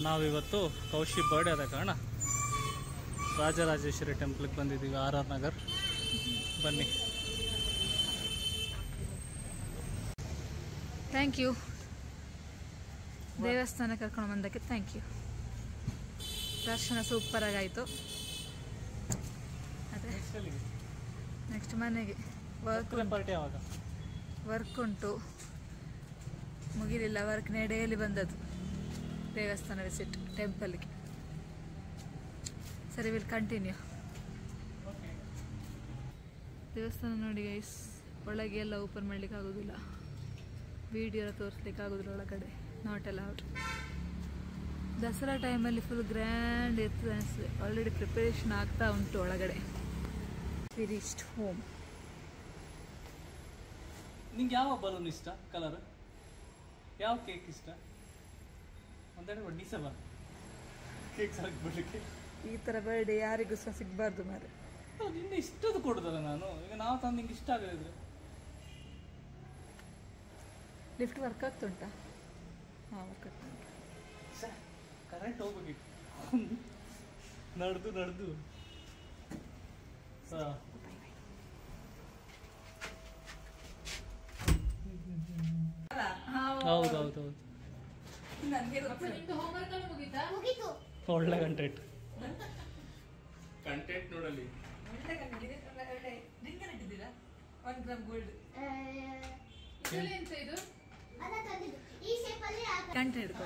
ನಾವಿವತ್ತು Cauchy birthday ಆದ ಕಾರಣ ರಾಜರಾಜೇಶ್ವರಿ ಟೆಂಪಲ್ಗೆ ಬಂದಿದ್ದೀವಿ, ಆರ್ ಆರ್ ನಗರ್. ಬನ್ನಿ. ಥ್ಯಾಂಕ್ ಯು, ದೇವಸ್ಥಾನ ಕರ್ಕೊಂಡು ಬಂದಕ್ಕೆ ಥ್ಯಾಂಕ್ ಯು. ದರ್ಶನ ಸೂಪರಾಗಿ ಆಯಿತು. ಅದೇ ನೆಕ್ಸ್ಟ್ ಮನೆಗೆ ವರ್ಕ್ ಉಂಟು, ಮುಗಿಲಿಲ್ಲ ವರ್ಕ್. ಡೈಲಿ ಬಂದದ್ದು ದೇವಸ್ಥಾನ ವಿಸಿಟ್ ಟೆಂಪಲ್ಗೆ. ಸರಿ, ವಿಲ್ ಕಂಟಿನ್ಯೂ. ದೇವಸ್ಥಾನ ನೋಡಿ ಗೈಸ್, ಒಳಗೆ ಎಲ್ಲ ಓಪನ್ ಮಾಡ್ಲಿಕ್ಕೆ ಆಗೋದಿಲ್ಲ, ವಿಡಿಯೋ ಎಲ್ಲ ತೋರಿಸ್ಲಿಕ್ಕೆ ಆಗೋದಿಲ್ಲ ಒಳಗಡೆ, ನಾಟ್ ಅಲೌಡ್. ದಸರಾ ಟೈಮಲ್ಲಿ ಫುಲ್ ಗ್ರ್ಯಾಂಡ್ ಇರ್ತದೆ ಅನಿಸ್ತದೆ. ಆಲ್ರೆಡಿ ಪ್ರಿಪರೇಷನ್ ಆಗ್ತಾ ಉಂಟು ಒಳಗಡೆ. V reached home. ನಿಂಗೆ ಯಾವ ಬಲೂನ್ ಇಷ್ಟ? ಕಲರ್ ಯಾವ ಕೇಕ್ ಇಷ್ಟ? ಒಂದೆರಡು ಬಡ್ಡಿಸ ಬಾ ಕೇಕ್ ಸಾಕ್ಬಿಡ್ಲಿಕ್ಕೆ. ಈ ಥರ ಬರ್ಡೇ ಯಾರಿಗೂ ಸಹ ಸಿಗಬಾರ್ದು ಮಾರೆ. ನಿನ್ನೆ ಇಷ್ಟದು ಕೊಡುದಲ್ಲ ನಾನು. ಈಗ ನಾವು ತಂದು ನಿಂಗೆ ಇಷ್ಟ ಆಗದಿದ್ರೆ ಲಿಫ್ಟ್ ವರ್ಕ್ ಆಗ್ತುಂಟಾ? ಹಾಂ, ವರ್ಕ್ ಆಗ್ತುಂಟು. ಕರೆಂಟ್ ಹೋಗ್ಬೇಕಿತ್ತು. ನಡೆದು ಹೌದೌದು. ಒಳ್ಳೆ ಕಂಟೆಂಟ್ ನೋಡಲಿ. ಕಂಟೆಂಟ್ ಹಿಡ್ಕೊ.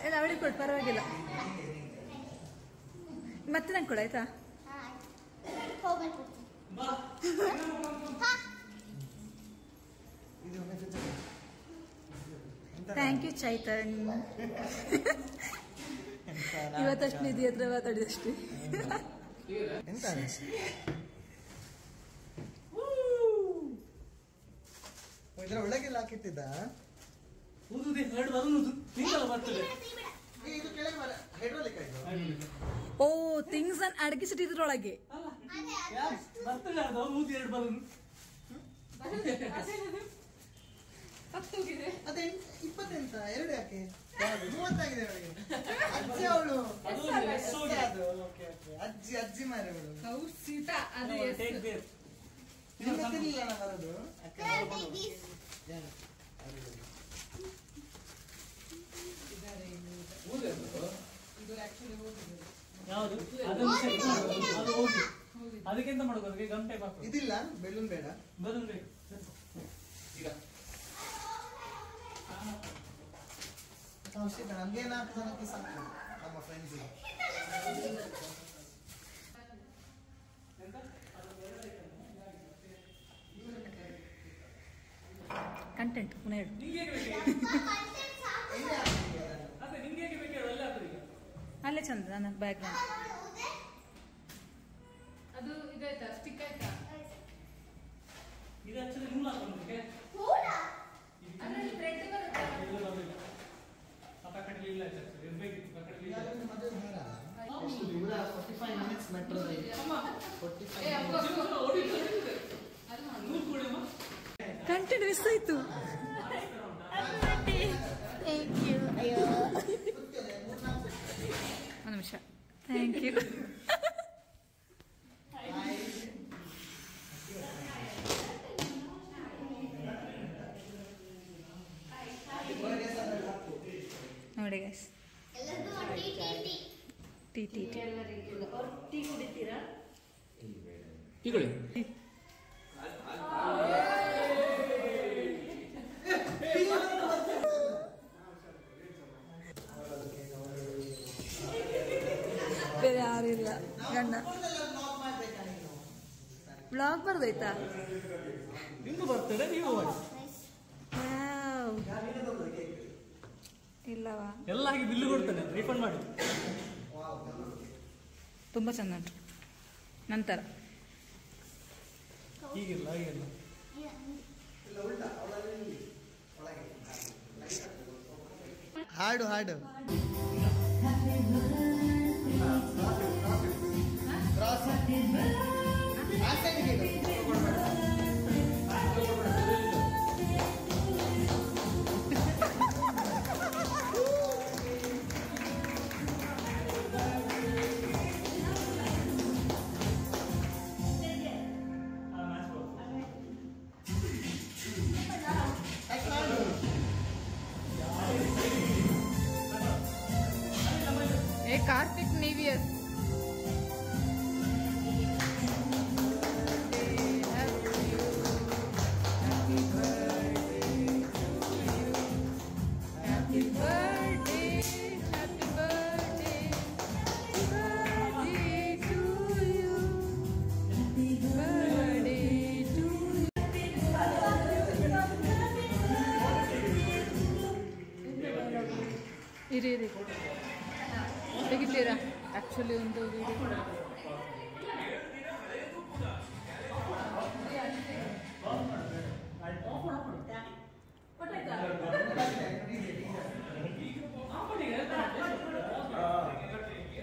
ಎಲ್ಲ ಅವಳಿಗೆ ಕೊಡು, ಪರವಾಗಿಲ್ಲ. ಮತ್ತೆ ನಂಗೆ ಕೊಡು ಆಯ್ತಾ? Thank you Chaitan. ಇವತ್ತಷ್ಟು ನಿಧಿ ಹತ್ರ ಮಾತಾಡಿದಷ್ಟೇ. ಇದರ ಒಳಗೆಲ್ಲ ಹಾಕಿಟ್ಟಿದ್ದ. ಓ, ಥಿಂಗ್ಸ್ ಅನ್ನು ಅಡಗಿಸಿಟ್ಟಿದ್ರೊಳಗೆ. ಅದೇ 20 ಎರಡು ಯಾಕೆ 30 ಆಗಿದೆ ಒಳಗೆ. ಅಜ್ಜಿ ಅವಳು ಅಜ್ಜಿ ಮಾರೆ ಅವಳು. ಅದಕ್ಕೆಂತ ಮಾಡೋದು? ಅದಕ್ಕೆ ಗಂಟೆ ಇದಿಲ್ಲ, ಬೆಲೂನ್ ಬೇಡ. ಬಲೂನ್ ಬೇಕು ಈಗ. ನಮ್ಗೆ 4 ಜನಕ್ಕೆ ಸಾಕು, ನಮ್ಮ ಫ್ರೆಂಡ್ಸಿಗೆ. ಕಂಟೆಂಟ್ ಪುನಃ ಹೇಳು. ಅಲ್ಲೇ ಚಂದ ನನ್ನ ಬ್ಯಾಕ್ ಗ್ರೌಂಡ್. ಅದು ಇದಾಯ್ತಾ? ಸ್ಟಿಕ್ ಆಯ್ತಾ? ಇದು ಆಕ್ಚುಲಿ ನೂಲ್ ಹಾಕೋದಕ್ಕೆ ಅದ್ರಲ್ಲಿ ಥ್ರೆಡ್ ಬರುತ್ತೆ. ಇಲ್ಲ ಆಕ್ಚುಲಿ ಇರಬೇಕಿತ್ತು. ಪಕ್ಕದಲ್ಲಿ ಇಲ್ಲ. ಮದುವೆ ಬೇಡ. ಎಷ್ಟು ದೂರ? 45 minutes metro rail. 45 content miss ಆಯ್ತು. Thank you. ಒಂದು ನಿಮಿಷ. Thank you. ನೋಡಿ ಗೈಸ್, ಟೀ ಕುಡಿತೀರಾ? ಈಗಲೇ ಬೇರೆ ಯಾರು ಇಲ್ಲ. ಗಂಡ ಬ್ಲಾಗ್ ಬರ್ದೈತಾ? ನಿಮ್ದು ಬರ್ತಡೆ ನೀವು ಇಲ್ಲವಾ? ಎಲ್ಲ ಹಾಗೆ ಬಿಲ್ಲು ಕೊಡ್ತಾನೆ, ರೀಫಂಡ್ ಮಾಡಿ. ತುಂಬ ಚೆಂದ ಉಂಟು. ನಂತರ ಹೀಗಿಲ್ಲ ಹಾಗೆಲ್ಲ ಇಲ್ಲ ಉಲ್ಟಾ ಅವಳಲ್ಲಿ ಒಳಗೆ ಹಾಡು ಹಾಡು ಕ್ರಾಸ್ ಆ ಸೈಡ್ಗೆ कार्तिक न्यू ईयर ಇರಿ ತೆಗಿತೀರಾ ಆ್ಯಕ್ಚುಲಿ ಒಂದು ವಿಡಿಯೋ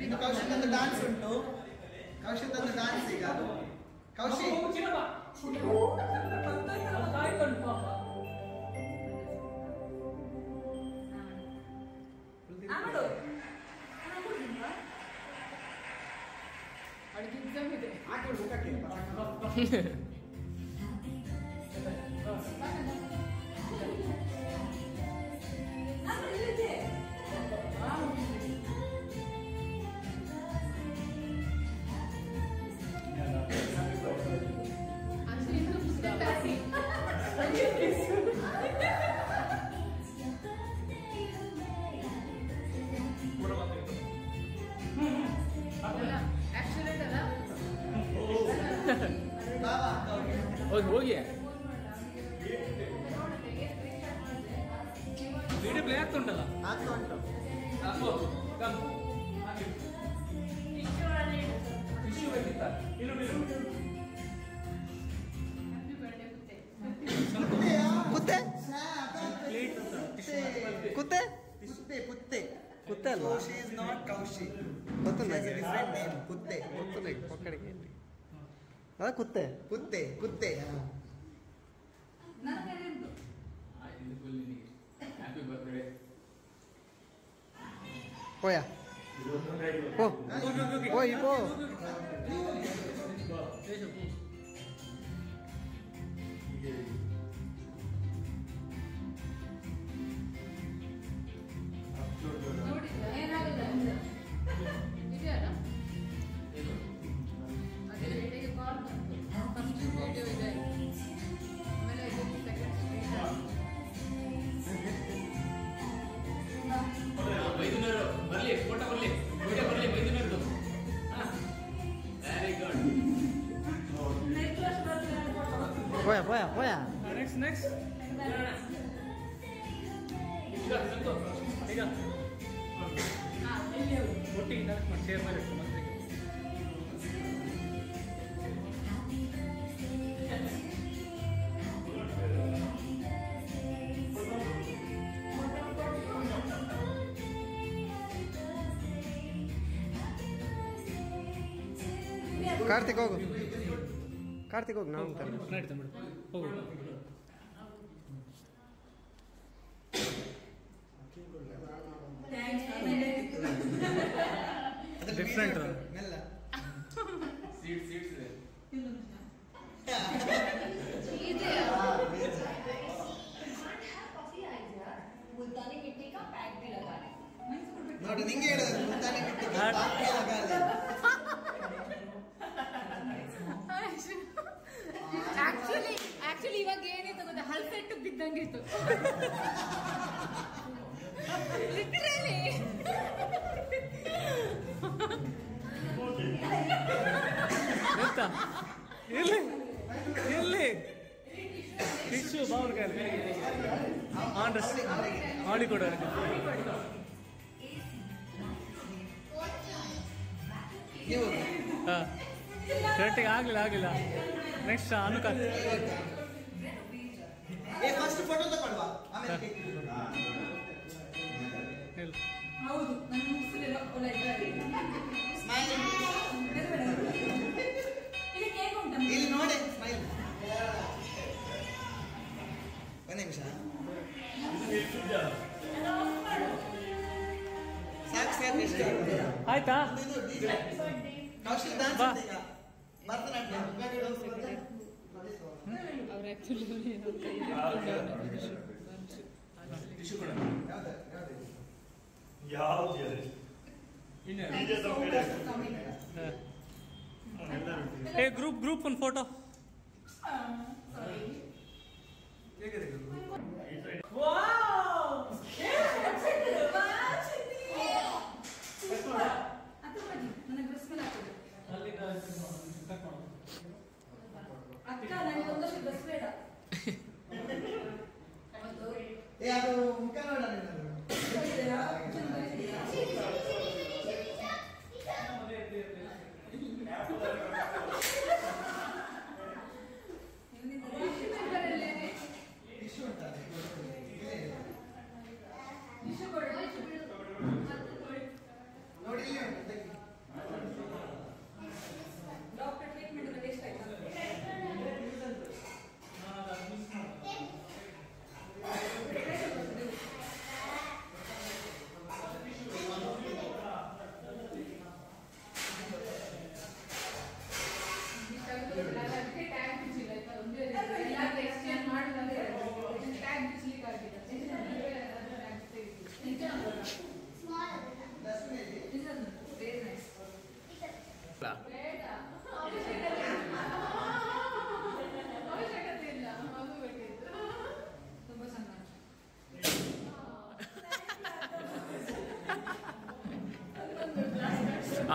ಇನ್ನು ಕೌಶಿಕ್ ಡಾನ್ಸ್ ಉಂಟು ಕೌಶಿಕ್ ಡಾನ್ಸ್ ಈಗ ಕೌಶಿಕ್ ಹೋಗಿ ವಿಡಿಯೋ ಪ್ಲೇ ಆಗ್ತಾ ಉಂಟಲ್ಲ ಆಗ್ತಾ ಉಂಟು ಕುತ್ತೆ ಕುತ್ತೆ ಪುತ್ತೆ ಪುತ್ತೆ ಕುತ್ತೆ ಅಲ್ಲ ಕೌಶಿ ಇಸ್ ನಾಟ್ ಕೌಶಿ ಗೊತ್ತಲ್ಲ ಡಿಫರೆಂಟ್ ನೇಮ್ ಕುತ್ತೆ ಗೊತ್ತಲ್ಲ ಪಕ್ಕಡಿಗೆ ಅದ ಕುತ್ತೆ ಕುತ್ತೆ ಕುತ್ತೆ ಹೋಯಾ ಪೋ ಹೋಯ್ ಪೋ ಹೋಯಾ ನೆಕ್ಸ್ಟ್ ಈಗ ಒಟ್ಟಿಗೆ ಕನೆಕ್ಟ್ ಮಾಡಿ ಶೇರ್ ಮಾಡಿ ಮತ್ತೆ ಕಾರ್ತಿಕ್ ಹೋಗು ಕಾರ್ತಿಕ್ ಹೋಗು ನಾವು ನಡೀತಾ ಬಿಡು ಹೋಗು ಡಿಫ್ರೆಂಟ್ ಮೆಲ್ಲ सीट्स है मुल्तानी मिट्टी का पैक भी लगा रहे ನೋಡಿ ನಿಂಗೆ ಹೇಳೋದು ಮುಲ್ತಾನಿ ಮಿಟ್ಟಿ ಆಕ್ಚುಲಿ ಇವಾಗ ಏನಿತ್ತು ಗೊತ್ತಾ ಹಲ್ಸೆಟ್ಟು ಬಿದ್ದಂಗಿತ್ತು ಲಿಟರಲಿ ಎಲ್ಲಿ ಟಿಶ್ಯೂ ಬಾವ್ರ ಕೈಲಿ ಮಾಡಿ ಕೊಡ ನೀವು ಹಾಂ ಕರೆಕ್ಟಿಗೆ ಆಗಲಿಲ್ಲ ನೆಕ್ಸ್ಟ್ ಅನುಕ ಫಸ್ಟ್ ಫೋಟೋ ತಗೊಳ್ವಾ ಆಮೇಲೆ ಕೇಕ್ ಹೇಳು. ಹೌದು ನನ್ನ ಮುಗಿಸಲಿಲ್ಲ ಸ್ಮೈಲ್ ಇಲ್ಲಿ ಕೇಕ್ ಉಂಟಾ ಇಲ್ಲಿ ನೋಡಿ ಸ್ಮೈಲ್ ಒಂದು ನಿಮಿಷ ಸಾಕು ಸಾಕು ಇಷ್ಟ ಆಯ್ತಾ ಕೌಶಲ್ ಡಾನ್ಸ್ ಬಾ. ಈಗ ಭರತನಾಟ್ಯ ಅವ್ರು ಆ್ಯಕ್ಚುಲಿ ಏ ಗ್ರೂಪ್ ಒಂದು ಫೋಟೋ. ಅಕ್ಕ ನನಗೆ ಒಂದಷ್ಟು ಡ್ರೆಸ್ ಬೇಡ. ಏ ಅದು ಮುಖ ನೋಡ ನೀನು ಟಿಶ್ಯೂ ಉಂಟಾ ನೋಡಿ ಇಲ್ಲಿ ಉಂಟು ತೆಗಿ. ಡಾಕ್ಟರ್ ಟ್ರೀಟ್ಮೆಂಟ್ ಟೇಸ್ಟ್ ಆಯ್ತಾ?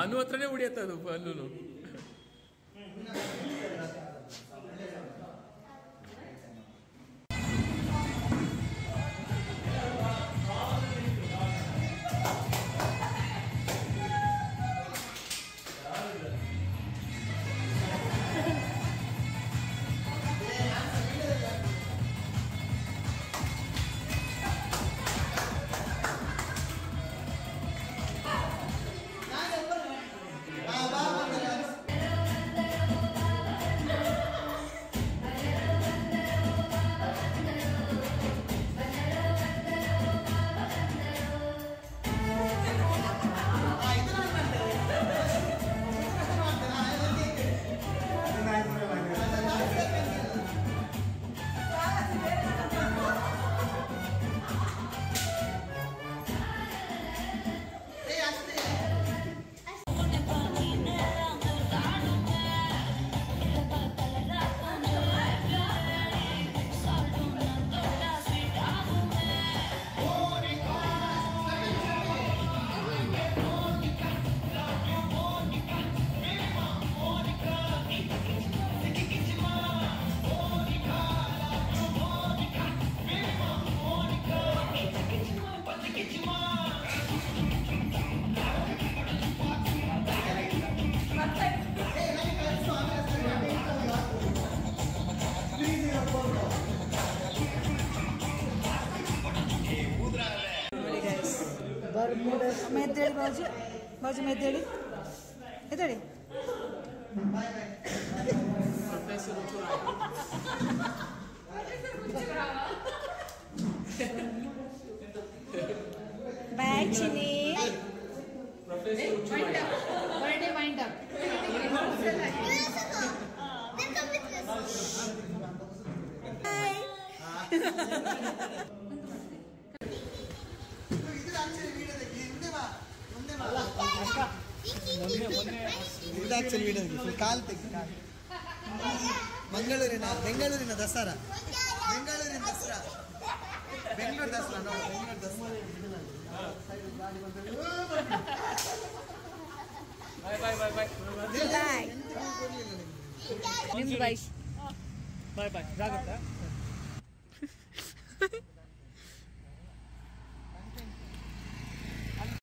ಅನು ಹತ್ರನೇ ಉಳಿಯತ್ತ ಅದು ಅಲ್ಲೂ. ಮೆದ್ದೇಳಿ ಬಾಜು ಬಾಜು ಮೆದ್ದೇಳಿ ಎದ್ದೇಳಿ ಬಾಯ್ ಚಿನಿ ಬರ್ಡೇ ವೈಂಡ್ ಅಪ್ ಕಾಲ್ ತೆಗಿ ಬೆಂಗಳೂರಿನ ದಸರಾ ಬೆಂಗಳೂರು ದಸರಾ ನೋಡಿ ನಿಮ್ದು ಬಾಯ್ ಬಾಯ್ ಜಾಗ್ರತೆ.